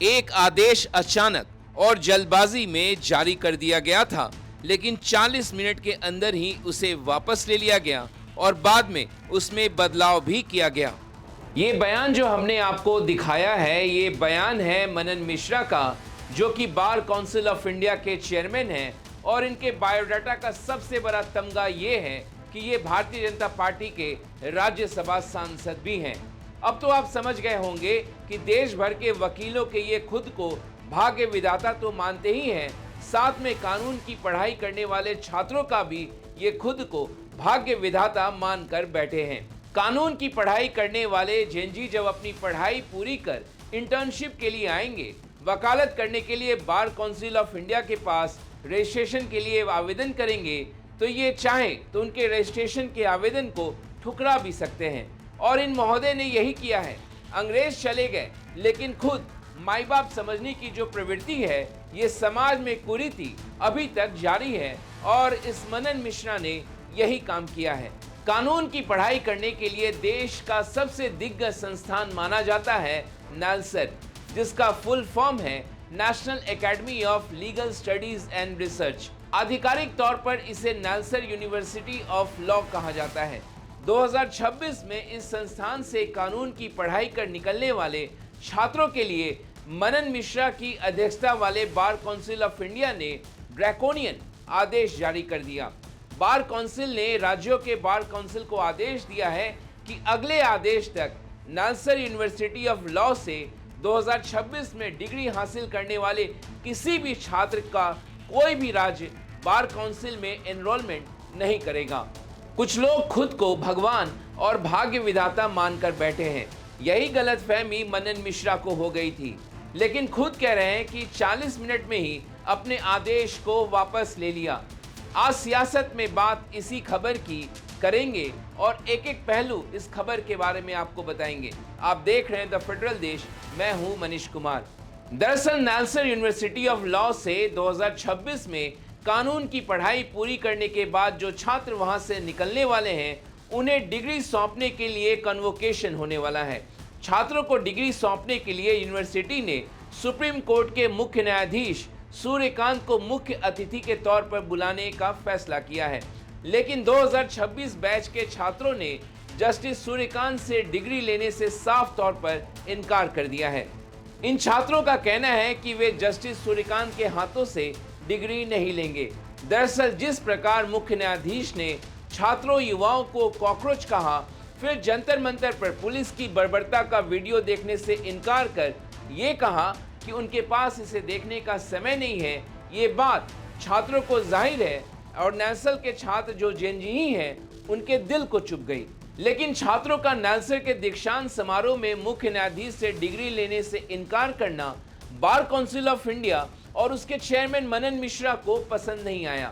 एक आदेश अचानक और जल्दबाजी में जारी कर दिया गया था, लेकिन 40 मिनट के अंदर ही उसे वापस ले लिया गया और बाद में उसमें बदलाव भी किया गया। ये बयान जो हमने आपको दिखाया है, ये बयान है मनन मिश्रा का, जो कि बार काउंसिल ऑफ इंडिया के चेयरमैन हैं और इनके बायोडाटा का सबसे बड़ा तमगा ये है कि ये भारतीय जनता पार्टी के राज्यसभा सांसद भी हैं। अब तो आप समझ गए होंगे कि देश भर के वकीलों के ये खुद को भाग्य विधाता तो मानते ही हैं, साथ में कानून की पढ़ाई करने वाले छात्रों का भी ये खुद को भाग्य विधाता मानकर बैठे हैं। कानून की पढ़ाई करने वाले जेनजी जब अपनी पढ़ाई पूरी कर इंटर्नशिप के लिए आएंगे, वकालत करने के लिए बार काउंसिल ऑफ इंडिया के पास रजिस्ट्रेशन के लिए आवेदन करेंगे, तो ये चाहें तो उनके रजिस्ट्रेशन के आवेदन को ठुकरा भी सकते हैं। और इन महोदय ने यही किया है। अंग्रेज चले गए, लेकिन खुद माई बाप समझने की जो प्रवृत्ति है, ये समाज में कुरीति अभी तक जारी है और इस मनन मिश्रा ने यही काम किया है। कानून की पढ़ाई करने के लिए देश का सबसे दिग्गज संस्थान माना जाता है नालसर, जिसका फुल फॉर्म है national academy of legal studies and research. आधिकारिक तौर पर इसे नालसर यूनिवर्सिटी ऑफ लॉ कहा जाता है। 2026 में इस संस्थान से कानून की पढ़ाई कर निकलने वाले छात्रों के लिए मनन मिश्रा की अध्यक्षता वाले बार काउंसिल ऑफ इंडिया ने ड्रैकोनियन आदेश जारी कर दिया। बार काउंसिल ने राज्यों के बार काउंसिल को आदेश दिया है कि अगले आदेश तक नालसर यूनिवर्सिटी ऑफ लॉ से 2026 में डिग्री हासिल करने वाले किसी भी छात्र का कोई भी राज्य बार काउंसिल में एनरोलमेंट नहीं करेगा। कुछ लोग खुद को भगवान और भाग्य विधाता मानकर बैठे हैं। यही गलतफहमी मनन मिश्रा को हो गई थी, लेकिन खुद कह रहे हैं कि 40 मिनट में ही अपने आदेश को वापस ले लिया। आज सियासत में बात इसी खबर की करेंगे और एक एक पहलू इस खबर के बारे में आपको बताएंगे। आप देख रहे हैं द फेडरल देश, मैं हूं मनीष कुमार। दरअसल नालसर यूनिवर्सिटी ऑफ लॉ से 2026 में कानून की पढ़ाई पूरी करने के बाद जो छात्र वहां से निकलने वाले हैं, उन्हें डिग्री सौंपने के लिए कन्वोकेशन होने वाला है। छात्रों को डिग्री सौंपने के लिए यूनिवर्सिटी ने सुप्रीम कोर्ट के मुख्य न्यायाधीश सूर्यकांत को मुख्य अतिथि के तौर पर बुलाने का फैसला किया है, लेकिन 2026 बैच के छात्रों ने जस्टिस सूर्यकांत से डिग्री लेने से साफ तौर पर इनकार कर दिया है। इन छात्रों का कहना है कि वे जस्टिस सूर्यकांत के हाथों से डिग्री नहीं लेंगे। दरअसल जिस प्रकार मुख्य न्यायाधीश ने छात्रों युवाओं को कॉकरोच कहा, फिर जंतर मंतर पर पुलिस की बर्बरता का वीडियो देखने से इनकार कर ये कहा कि उनके पास इसे देखने का समय नहीं है, ये बात छात्रों को जाहिर है और नालसर के छात्र जो जेनजी ही हैं, उनके दिल को चुभ गई। लेकिन छात्रों का नालसर के दीक्षांत समारोह में मुख्य न्यायाधीश से डिग्री लेने से इनकार करना बार काउंसिल ऑफ इंडिया और उसके चेयरमैन मनन मिश्रा को पसंद नहीं आया।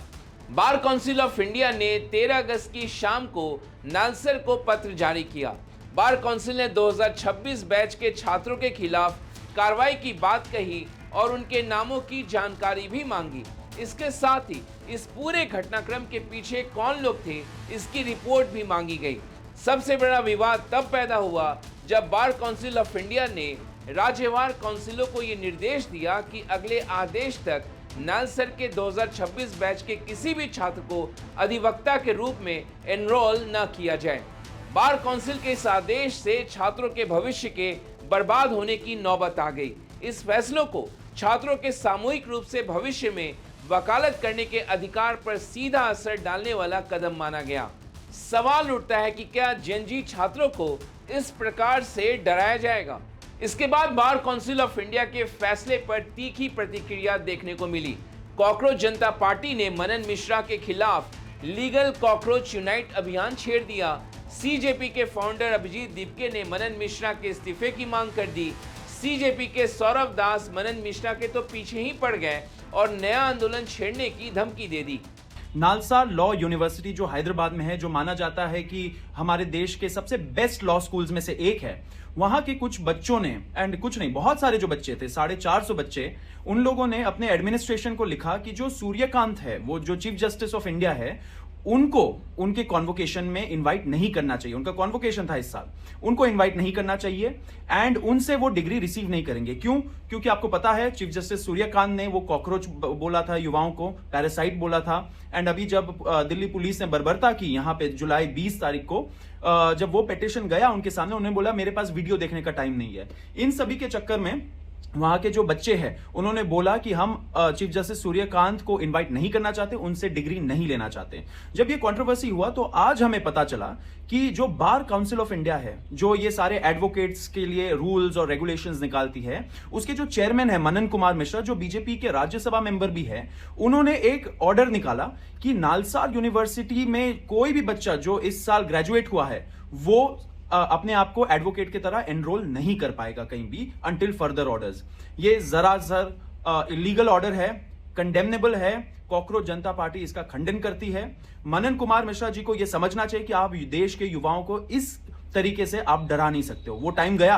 बार काउंसिल ऑफ इंडिया ने 13 अगस्त की शाम को नालसर को पत्र जारी किया। बार काउंसिल ने 2026 बैच के छात्रों के खिलाफ कार्रवाई की बात कही और उनके नामों की जानकारी भी मांगी। इसके साथ ही इस पूरे घटनाक्रम के पीछे कौन लोग थे, इसकी रिपोर्ट भी मांगी गई। सबसे बड़ा विवाद तब पैदा हुआ जब बार काउंसिल ऑफ इंडिया ने राज्यवार काउंसिलों को ये निर्देश दिया कि अगले आदेश तक नालसर के 2026 बैच के किसी भी छात्र को अधिवक्ता के रूप में एनरोल न किया जाए। बार काउंसिल के इस आदेश से छात्रों के भविष्य के बर्बाद होने की नौबत आ गई। इस फैसलों को छात्रों के सामूहिक रूप से भविष्य में वकालत करने के अधिकार पर सीधा असर डालने वाला कदम माना गया। सवाल उठता है कि क्या जेनजी छात्रों को इस प्रकार से डराया जाएगा? इसके बाद बार काउंसिल ऑफ इंडिया के फैसले पर तीखी प्रतिक्रिया देखने को मिली। कॉकरोच जनता पार्टी ने मनन मिश्रा के खिलाफ लीगल कॉकरोच यूनाइट अभियान छेड़ दिया। सीजेपी के फाउंडर अभिजीत दीपके ने मनन मिश्रा के इस्तीफे की मांग कर दी। सीजेपी के सौरभ दास मनन मिश्रा के तो पीछे ही पड़ गए और नया आंदोलन छेड़ने की धमकी दे दी। नालसार लॉ यूनिवर्सिटी जो हैदराबाद में है, जो माना जाता है कि हमारे देश के सबसे बेस्ट लॉ स्कूल्स में से एक है, वहां के कुछ बच्चों ने, एंड कुछ नहीं बहुत सारे जो बच्चे थे, 450 बच्चे, उन लोगों ने अपने एडमिनिस्ट्रेशन को लिखा कि जो सूर्यकांत है, वो जो चीफ जस्टिस ऑफ इंडिया है, उनको उनके कॉन्वोकेशन में इनवाइट नहीं करना चाहिए। उनका कॉन्वोकेशन था इस साल, उनको इनवाइट नहीं करना चाहिए एंड उनसे वो डिग्री रिसीव नहीं करेंगे। क्यों? क्योंकि आपको पता है चीफ जस्टिस सूर्यकांत ने वो कॉकरोच बोला था युवाओं को, पैरासाइट बोला था। एंड अभी जब दिल्ली पुलिस ने बर्बरता की यहां पे जुलाई 20 तारीख को, जब वो पिटीशन गया उनके सामने, उन्होंने बोला मेरे पास वीडियो देखने का टाइम नहीं है। इन सभी के चक्कर में वहां के जो बच्चे हैं उन्होंने बोला कि हम चीफ जस्टिस सूर्यकांत को इनवाइट नहीं करना चाहते, उनसे डिग्री नहीं लेना चाहते। जब ये कंट्रोवर्सी हुआ तो आज हमें पता चला कि जो बार काउंसिल ऑफ इंडिया है, जो ये सारे एडवोकेट्स के लिए रूल्स और रेगुलेशंस निकालती है, उसके जो चेयरमैन है मनन कुमार मिश्रा, जो बीजेपी के राज्यसभा मेंबर भी है, उन्होंने एक ऑर्डर निकाला कि नालसा यूनिवर्सिटी में कोई भी बच्चा जो इस साल ग्रेजुएट हुआ है वो अपने आप को एडवोकेट की तरह एनरोल नहीं कर पाएगा कहीं भी अंटिल फर्दर ऑर्डर्स। ये जरा इलीगल ऑर्डर है, कंडेमनेबल है। कॉकरोच जनता पार्टी इसका खंडन करती है। मनन कुमार मिश्रा जी को यह समझना चाहिए कि आप देश के युवाओं को इस तरीके से आप डरा नहीं सकते हो। वो टाइम गया,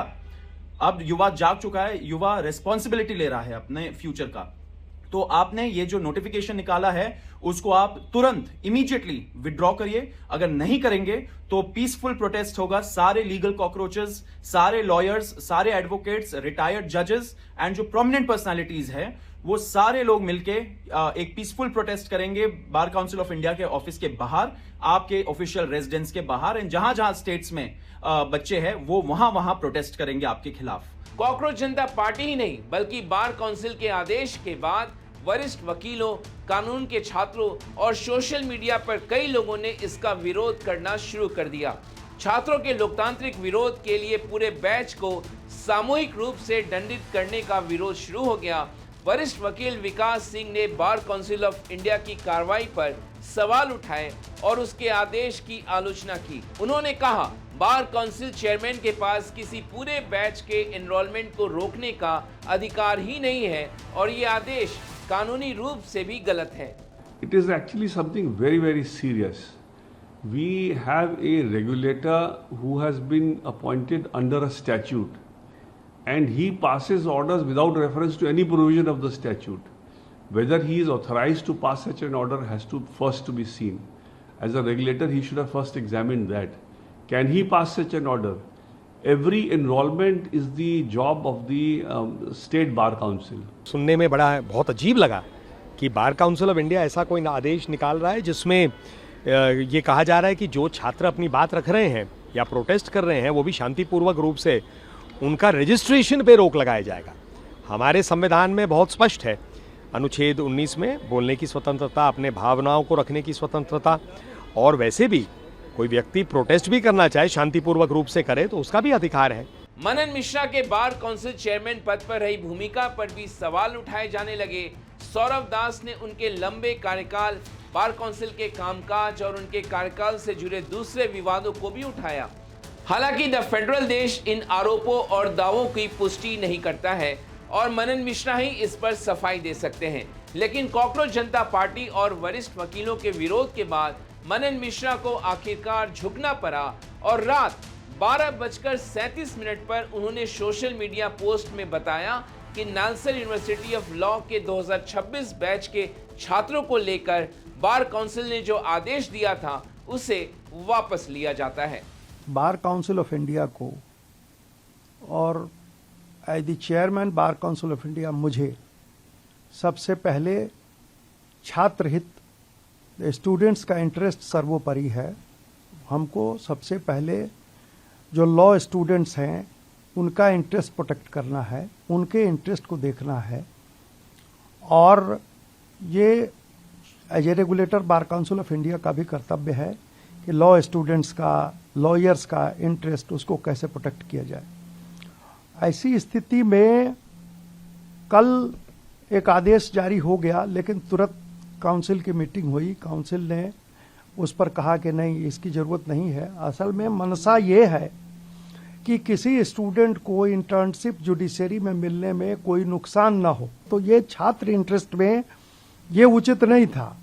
अब युवा जाग चुका है, युवा रिस्पॉन्सिबिलिटी ले रहा है अपने फ्यूचर का। तो आपने ये जो नोटिफिकेशन निकाला है उसको आप तुरंत इमीडिएटली विड्रॉ करिए। अगर नहीं करेंगे तो पीसफुल प्रोटेस्ट होगा। सारे लीगल कॉकरोचेस, सारे लॉयर्स, सारे एडवोकेट्स, रिटायर्ड जजेस एंड जो प्रोमिनेंट पर्सनालिटीज हैं, वो सारे लोग मिलके एक पीसफुल प्रोटेस्ट करेंगे बार काउंसिल ऑफ इंडिया के ऑफिस के बाहर, आपके ऑफिशियल रेजिडेंस के बाहर, एंड जहां जहां स्टेट्स में बच्चे हैं वो वहां वहां प्रोटेस्ट करेंगे आपके खिलाफ। कॉकरोच जनता पार्टी ही नहीं बल्कि बार काउंसिल के आदेश के बाद वरिष्ठ वकीलों, कानून के छात्रों और सोशल मीडिया पर कई लोगों ने इसका विरोध करना शुरू कर दिया। छात्रों के लोकतांत्रिक विरोध के लिए पूरे बैच को सामूहिक रूप से दंडित करने का विरोध शुरू हो गया। वरिष्ठ वकील विकास सिंह ने बार काउंसिल ऑफ इंडिया की कार्रवाई पर सवाल उठाए और उसके आदेश की आलोचना की। उन्होंने कहा, बार काउंसिल चेयरमैन के पास किसी पूरे बैच के एनरोलमेंट को रोकने का अधिकार ही नहीं है और ये आदेश कानूनी रूप से भी गलत है। It is actually something very, very serious. We have a regulator who has been appointed under a statute, and he passes orders without reference to any provision of the statute. Whether he is authorized to pass such an order has to first be seen. As a regulator, he should have first examined that. Can he pass such an order? Every enrollment is the job of the State Bar Council. सुनने में बहुत अजीब लगा कि बार council of India ऐसा कोई आदेश निकाल रहा है जिसमें ये कहा जा रहा है कि जो छात्र अपनी बात रख रहे हैं या प्रोटेस्ट कर रहे हैं वो भी शांतिपूर्वक रूप से, उनका रजिस्ट्रेशन पे रोक लगाया जाएगा। हमारे संविधान में बहुत स्पष्ट है, अनुच्छेद 19 में बोलने की स्वतंत्रता, अपने भावनाओं को रखने की स्वतंत्रता, और वैसे भी कोई व्यक्ति प्रोटेस्ट भी करना चाहे शांतिपूर्वक रूप से करे तो उसका भी अधिकार है। मनन मिश्रा के बार काउंसिल चेयरमैन पद पर रही भूमिका पर भी सवाल उठाए जाने लगे। सौरभ दास ने उनके लंबे कार्यकाल, बार काउंसिल के कामकाज और उनके कार्यकाल से जुड़े दूसरे विवादों को भी उठाया। हालांकि द फेडरल देश इन आरोपों और दावों की पुष्टि नहीं करता है और मनन मिश्रा ही इस पर सफाई दे सकते हैं। लेकिन कॉकरोच जनता पार्टी और वरिष्ठ वकीलों के विरोध के बाद मनन मिश्रा को आखिरकार झुकना पड़ा और रात 12:37 पर उन्होंने सोशल मीडिया पोस्ट में बताया कि नालसा यूनिवर्सिटी ऑफ लॉ के 2026 बैच के छात्रों को लेकर बार काउंसिल ने जो आदेश दिया था उसे वापस लिया जाता है। बार काउंसिल ऑफ इंडिया को और as the chairman bar council of India, मुझे सबसे पहले छात्र हित, स्टूडेंट्स का इंटरेस्ट सर्वोपरि है। हमको सबसे पहले जो लॉ स्टूडेंट्स हैं उनका इंटरेस्ट प्रोटेक्ट करना है, उनके इंटरेस्ट को देखना है। और ये as a regulator bar council of India का भी कर्तव्य है कि लॉ स्टूडेंट्स का, लॉयर्स का इंटरेस्ट, उसको कैसे प्रोटेक्ट किया जाए। ऐसी स्थिति में कल एक आदेश जारी हो गया, लेकिन तुरंत काउंसिल की मीटिंग हुई। काउंसिल ने उस पर कहा कि नहीं, इसकी ज़रूरत नहीं है। असल में मनसा ये है कि किसी स्टूडेंट को इंटर्नशिप जुडिशरी में मिलने में कोई नुकसान ना हो, तो ये छात्र इंटरेस्ट में ये उचित नहीं था।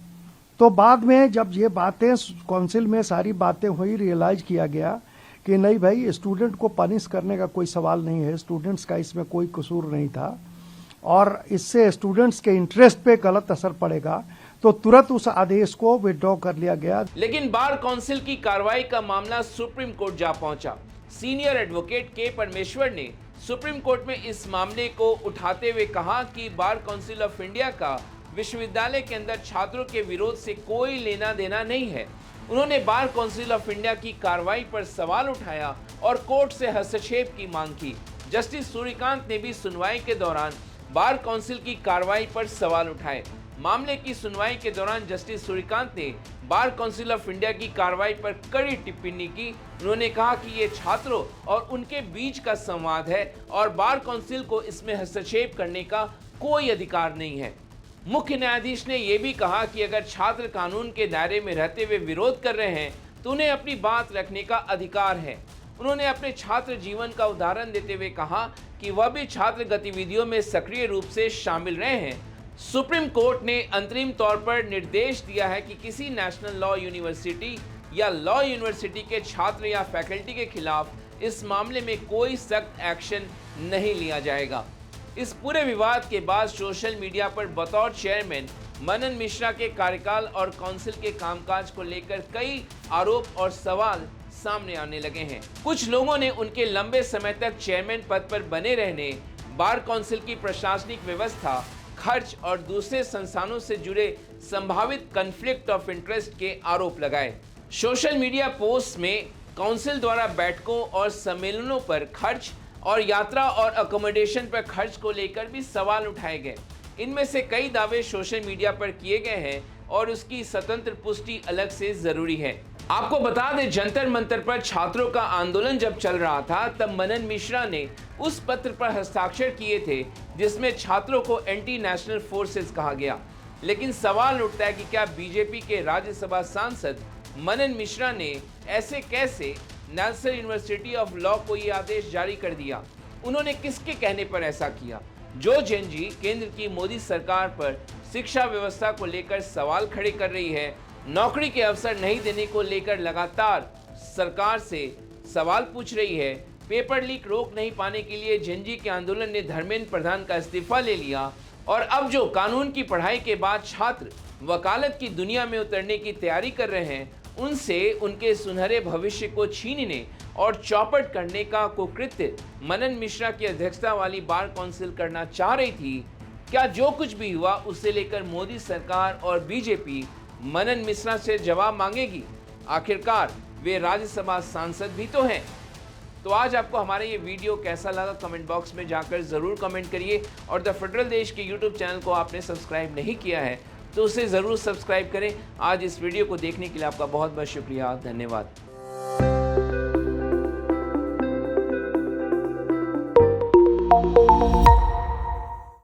तो बाद में जब ये बातें काउंसिल में सारी बातें हुई, रियलाइज किया गया कि नहीं भाई, स्टूडेंट को पनिश करने का कोई सवाल नहीं है, स्टूडेंट्स का इसमें कोई कसूर नहीं था और इससे स्टूडेंट्स के इंटरेस्ट पे गलत असर पड़ेगा। तो तुरंत उस आदेश को विड्रॉ कर लिया गया। लेकिन बार काउंसिल की कार्रवाई का मामला सुप्रीम कोर्ट जा पहुंचा। सीनियर एडवोकेट के परमेश्वर ने सुप्रीम कोर्ट में इस मामले को उठाते हुए कहा कि बार काउंसिल ऑफ इंडिया का विश्वविद्यालय के अंदर छात्रों के विरोध से कोई लेना देना नहीं है। उन्होंने बार काउंसिल ऑफ इंडिया की कार्रवाई पर सवाल उठाया और कोर्ट से हस्तक्षेप की मांग की। जस्टिस सूर्यकांत ने भी सुनवाई के दौरान बार काउंसिल की कार्रवाई पर सवाल उठाए। मामले की सुनवाई के दौरान जस्टिस सूर्यकांत ने बार काउंसिल ऑफ इंडिया की कार्रवाई पर कड़ी टिप्पणी की। उन्होंने कहा कि ये छात्रों और उनके बीच का संवाद है और बार काउंसिल को इसमें हस्तक्षेप करने का कोई अधिकार नहीं है। मुख्य न्यायाधीश ने यह भी कहा कि अगर छात्र कानून के दायरे में रहते हुए विरोध कर रहे हैं तो उन्हें अपनी बात रखने का अधिकार है। उन्होंने अपने छात्र जीवन का उदाहरण देते हुए कहा कि वह भी छात्र गतिविधियों में सक्रिय रूप से शामिल रहे हैं। सुप्रीम कोर्ट ने अंतरिम तौर पर निर्देश दिया है कि किसी नेशनल लॉ यूनिवर्सिटी या लॉ यूनिवर्सिटी के छात्र या फैकल्टी के खिलाफ इस मामले में कोई सख्त एक्शन नहीं लिया जाएगा। इस पूरे विवाद के बाद सोशल मीडिया पर बतौर चेयरमैन मनन मिश्रा के कार्यकाल और काउंसिल के कामकाज को लेकर कई आरोप और सवाल सामने आने लगे हैं। कुछ लोगों ने उनके लंबे समय तक चेयरमैन पद पर बने रहने, बार काउंसिल की प्रशासनिक व्यवस्था, खर्च और दूसरे संस्थानों से जुड़े संभावित कॉन्फ्लिक्ट ऑफ इंटरेस्ट के आरोप लगाए। सोशल मीडिया पोस्ट में काउंसिल द्वारा बैठकों और सम्मेलनों पर खर्च और यात्रा और अकोमोडेशन पर खर्च को लेकर भी सवाल उठाए गए। इनमें से कई दावे सोशल मीडिया पर किए गए हैं और उसकी स्वतंत्र पुष्टि अलग से जरूरी है। आपको बता दें, जंतर मंतर पर छात्रों का आंदोलन जब चल रहा था तब मनन मिश्रा ने उस पत्र पर हस्ताक्षर किए थे जिसमें छात्रों को एंटी नेशनल फोर्सेस कहा गया। लेकिन सवाल उठता है कि क्या बीजेपी के राज्यसभा सांसद मनन मिश्रा ने ऐसे कैसे नेशनल यूनिवर्सिटी ऑफ लॉ को ये आदेश जारी कर दिया? उन्होंने किसके कहने पर ऐसा किया? जो जेएनजी केंद्र की मोदी सरकार पर शिक्षा व्यवस्था को लेकर सवाल खड़े कर रही है, नौकरी के अवसर नहीं देने को लेकर लगातार सरकार से सवाल पूछ रही है, पेपर लीक रोक नहीं पाने के लिए जेएनजी के आंदोलन ने धर्मेंद्र प्रधान का इस्तीफा ले लिया और अब जो कानून की पढ़ाई के बाद छात्र वकालत की दुनिया में उतरने की तैयारी कर रहे हैं, उनसे उनके सुनहरे भविष्य को छीनने और चौपट करने का कुकृत्य मनन मिश्रा की अध्यक्षता वाली बार काउंसिल करना चाह रही थी। क्या जो कुछ भी हुआ उसे लेकर मोदी सरकार और बीजेपी मनन मिश्रा से जवाब मांगेगी? आखिरकार वे राज्यसभा सांसद भी तो हैं। तो आज आपको हमारा ये वीडियो कैसा लगा कमेंट बॉक्स में जाकर ज़रूर कमेंट करिए और द फेडरल देश के यूट्यूब चैनल को आपने सब्सक्राइब नहीं किया है तो उसे ज़रूर सब्सक्राइब करें। आज इस वीडियो को देखने के लिए आपका बहुत बहुत शुक्रिया। धन्यवाद।